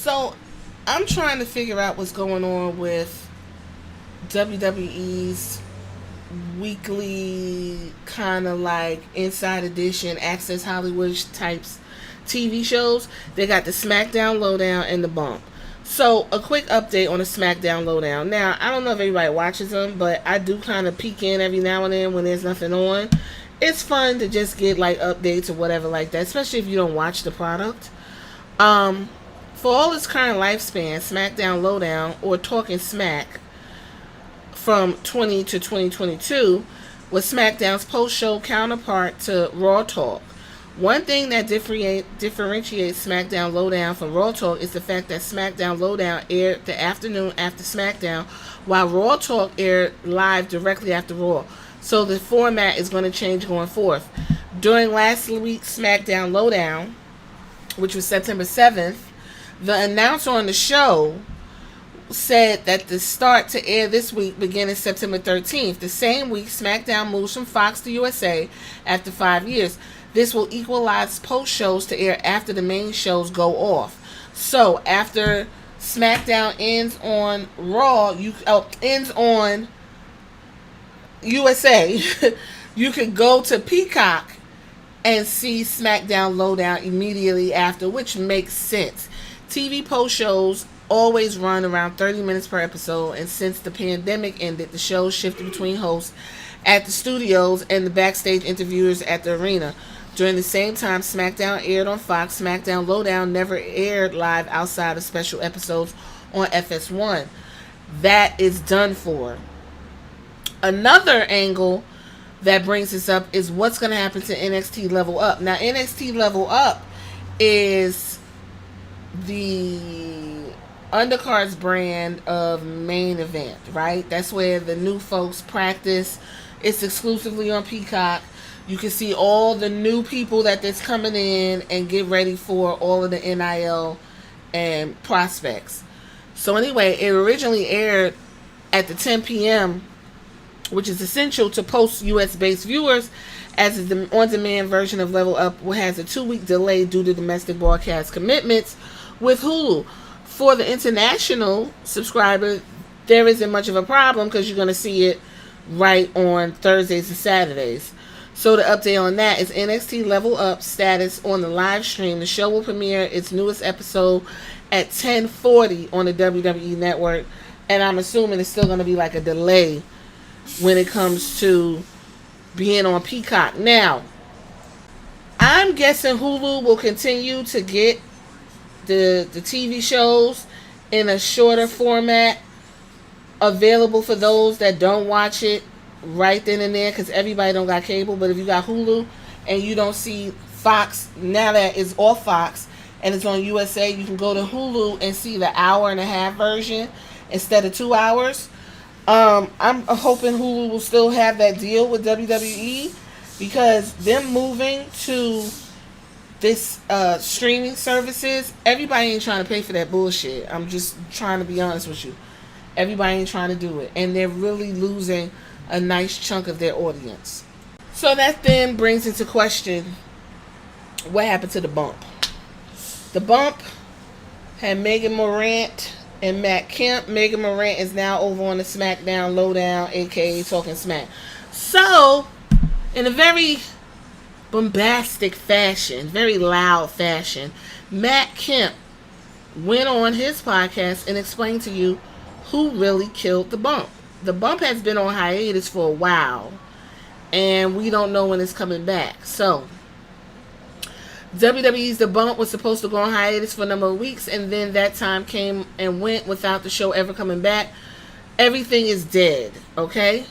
So I'm trying to figure out what's going on with WWE's weekly kind of like Inside Edition, Access Hollywood types TV shows. They got the SmackDown Lowdown and the Bump. So a quick update on the SmackDown Lowdown. Now I don't know if everybody watches them, but I do kind of peek in every now and then when there's nothing on. It's fun to just get like updates or whatever like that, especially if you don't watch the product. Um, for all its current lifespan, SmackDown Lowdown, or Talking Smack, from 20 to 2022, was SmackDown's post-show counterpart to Raw Talk. One thing that differentiates SmackDown Lowdown from Raw Talk is the fact that SmackDown Lowdown aired the afternoon after SmackDown, while Raw Talk aired live directly after Raw. So the format is going to change going forth. During last week's SmackDown Lowdown, which was September 7th, the announcer on the show said that the start to air this week beginning September 13th. The same week, SmackDown moves from Fox to USA after 5 years. This will equalize post shows to air after the main shows go off. So after SmackDown ends on Raw, ends on USA, you could go to Peacock and see SmackDown Lowdown immediately after, which makes sense. TV post shows always run around 30 minutes per episode, and since the pandemic ended, the shows shifted between hosts at the studios and the backstage interviewers at the arena. During the same time SmackDown aired on Fox, SmackDown Lowdown never aired live outside of special episodes on FS1. That is done for. Another angle that brings this up is what's going to happen to NXT Level Up. Now, NXT Level Up is the undercards brand of Main Event, right? That's where the new folks practice. It's exclusively on Peacock. You can see all the new people that's coming in and get ready for all of the NIL and prospects. So anyway, it originally aired at the 10 p.m., which is essential to post-US based viewers, as the on-demand version of Level Up has a 2-week delay due to domestic broadcast commitments with Hulu. For the international subscriber, there isn't much of a problem because you're going to see it right on Thursdays and Saturdays. So the update on that is NXT Level Up status on the live stream. The show will premiere its newest episode at 10:40 on the WWE Network, and I'm assuming it's still going to be like a delay when it comes to being on Peacock. Now, I'm guessing Hulu will continue to get the TV shows in a shorter format available for those that don't watch it right then and there, because everybody don't got cable. But if you got Hulu and you don't see Fox, now that it's off Fox and it's on USA, you can go to Hulu and see the hour-and-a-half version instead of 2 hours. I'm hoping Hulu will still have that deal with WWE, because them moving to this streaming services, everybody ain't trying to pay for that bullshit. I'm just trying to be honest with you. Everybody ain't trying to do it, and they're really losing a nice chunk of their audience. So that then brings into question what happened to the Bump. The Bump had Megan Morant and Matt Kemp. Megan Morant is now over on the SmackDown Lowdown, aka Talking Smack. So, in a very bombastic fashion, very loud fashion, Matt Kemp went on his podcast and explained to you who really killed the Bump. The Bump has been on hiatus for a while, and we don't know when it's coming back. So, WWE's The Bump was supposed to go on hiatus for a number of weeks, and then that time came and went without the show ever coming back. Everything is dead, okay?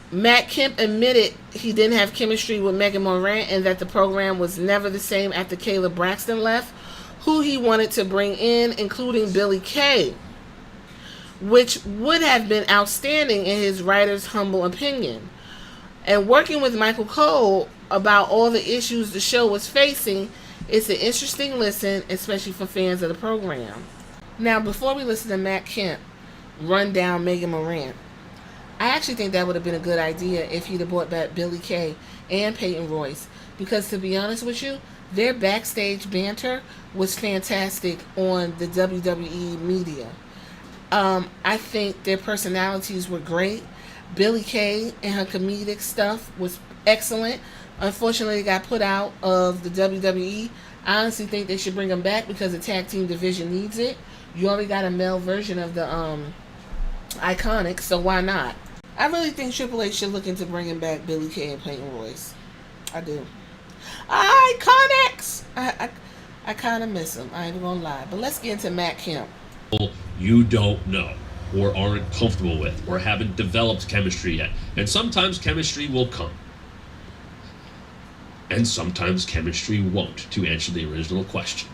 Matt Kemp admitted he didn't have chemistry with Megan Morant and that the program was never the same after Kayla Braxton left, who he wanted to bring in, including Billie Kay, which would have been outstanding in his writer's humble opinion. And working with Michael Cole about all the issues the show was facing, it's an interesting listen, especially for fans of the program. Now, before we listen to Matt Kemp run down Megan Morant, I actually think that would have been a good idea if he'd have brought back Billie Kay and Peyton Royce. Because to be honest with you, Their backstage banter was fantastic on the WWE media. I think their personalities were great. Billie Kay and her comedic stuff was excellent. Unfortunately, it got put out of the WWE. I honestly think they should bring them back because the tag team division needs it. You already got a male version of the Iconics, so why not? I really think Triple H should look into bringing back Billie Kay and Peyton Royce. I do. Iconics! I kind of miss them. I ain't gonna lie. But let's get into Matt Kemp. You don't know, or aren't comfortable with, or haven't developed chemistry yet. And sometimes chemistry will come. And sometimes chemistry won't, to answer the original question.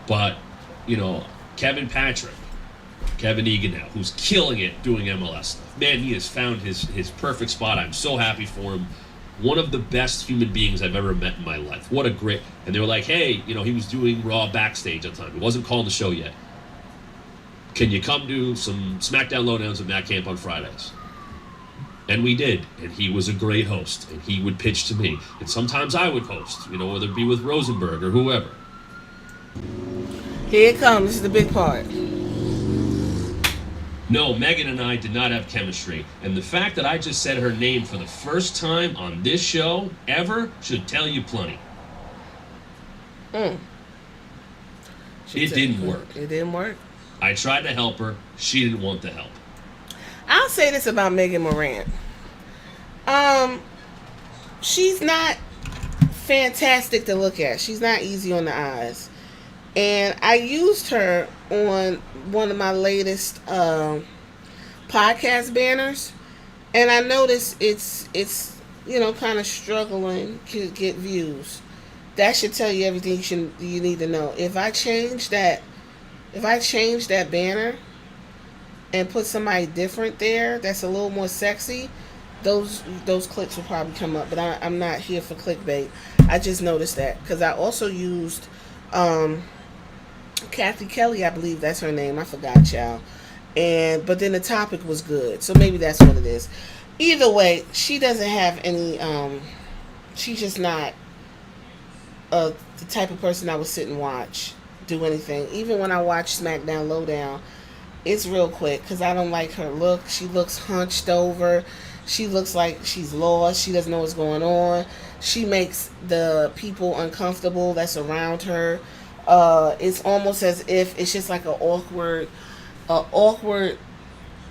But, Kevin Egan now, who's killing it doing MLS stuff. Man, he has found his perfect spot. I'm so happy for him. One of the best human beings I've ever met in my life. What a great... And they were like, hey, he was doing Raw backstage at the time. He wasn't calling the show yet. Can you come do some SmackDown Lowdowns with Matt Camp on Fridays? And we did. And he was a great host. And he would pitch to me. And sometimes I would host, whether it be with Rosenberg or whoever. Here it comes. This is the big part. No, Megan and I did not have chemistry. And the fact that I just said her name for the first time on this show ever should tell you plenty. It didn't work. It didn't work? I tried to help her. She didn't want the help. I'll say this about Megan Morant. She's not fantastic to look at. She's not easy on the eyes. And I used her on one of my latest podcast banners, and I noticed it's kind of struggling to get views. That should tell you everything you need to know. If I change that banner and put somebody different there that's a little more sexy, those clicks will probably come up. But I'm not here for clickbait. I just noticed that because I also used Kathy Kelly, I believe that's her name. I forgot, child. But then the topic was good, so maybe that's what it is. Either way, she doesn't have any. She's just not the type of person I would sit and watch do anything. Even when I watch SmackDown Lowdown, it's real quick because I don't like her look. She looks hunched over. She looks like she's lost. She doesn't know what's going on. She makes the people uncomfortable that's around her. It's almost as if it's just like an awkward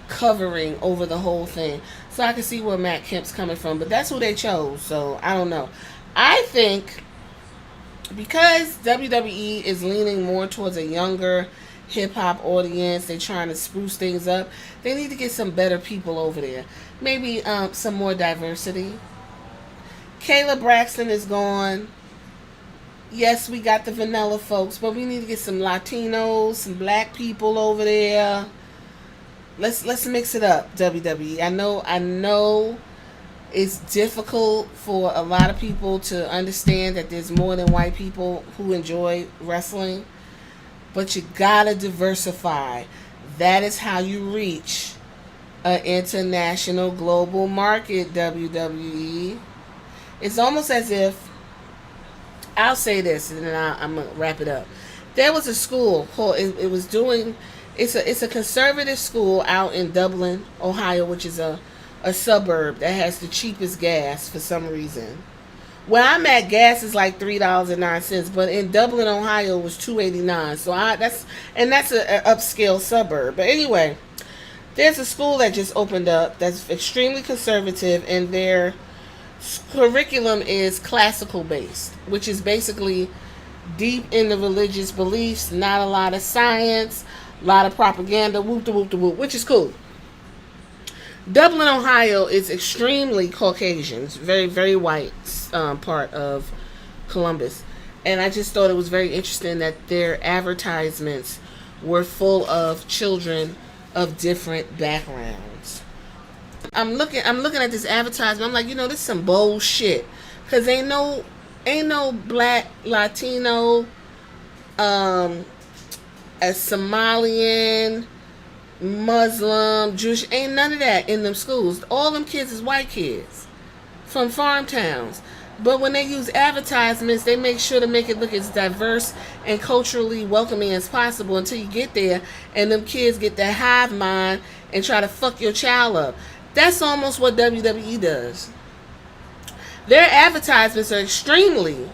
covering over the whole thing. So I can see where Matt Kemp's coming from, but that's who they chose. So I don't know. I think because WWE is leaning more towards a younger hip hop audience, they're trying to spruce things up. They need to get some better people over there. Maybe some more diversity. Kayla Braxton is gone. Yes, we got the vanilla folks, but we need to get some Latinos, some black people over there. Let's mix it up, WWE. I know it's difficult for a lot of people to understand that there's more than white people who enjoy wrestling, but you gotta diversify. That is how you reach an international global market, WWE. It's almost as if, I'll say this and then I'm gonna wrap it up. There was a school called it's a conservative school out in Dublin, Ohio, which is a suburb that has the cheapest gas for some reason. Where I'm at, gas is like $3.09, but in Dublin, Ohio, it was $2.89. So that's an upscale suburb. But anyway, there's a school that just opened up that's extremely conservative, and their curriculum is classical based, which is basically deep in the religious beliefs, not a lot of science, a lot of propaganda, whoop de whoop de whoop, which is cool. Dublin, Ohio is extremely Caucasian. It's very, very white part of Columbus. And I just thought it was very interesting that their advertisements were full of children of different backgrounds. I'm looking at this advertisement. I'm like, this is some bullshit. Cause ain't no black, Latino, a Somalian, Muslim, Jewish, ain't none of that in them schools. All them kids is white kids from farm towns. But when they use advertisements, they make sure to make it look as diverse and culturally welcoming as possible until you get there and them kids get that hive mind and try to fuck your child up. That's almost what WWE does. Their advertisements are extremely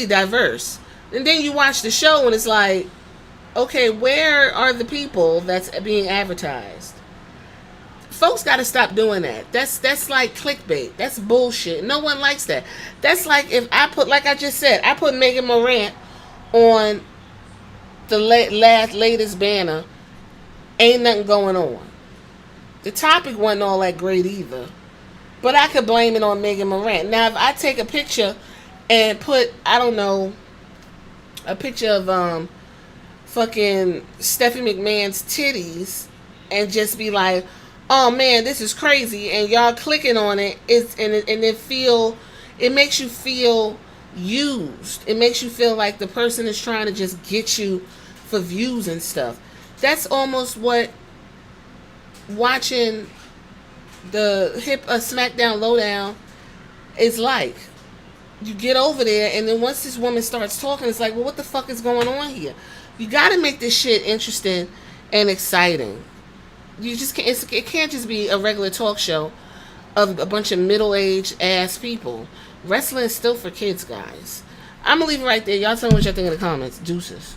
diverse. And then you watch the show and it's like, okay, where are the people that's being advertised? Folks got to stop doing that. That's like clickbait. That's bullshit. No one likes that. That's like if I put, like I just said, I put Megan Morant on the latest banner. Ain't nothing going on. The topic wasn't all that great either. But I could blame it on Megan Morant. Now, if I take a picture and put, I don't know, a picture of fucking Stephanie McMahon's titties and just be like, oh man, this is crazy, and y'all clicking on it, it makes you feel used. It makes you feel like the person is trying to just get you for views and stuff. That's almost what watching the SmackDown Lowdown is like. You get over there, and then once this woman starts talking, it's like, well, what the fuck is going on here? You gotta make this shit interesting and exciting. You just can't. It can't just be a regular talk show of a bunch of middle-aged ass people. Wrestling is still for kids, guys. I'm gonna leave it right there. Y'all tell me what y'all think in the comments. Deuces.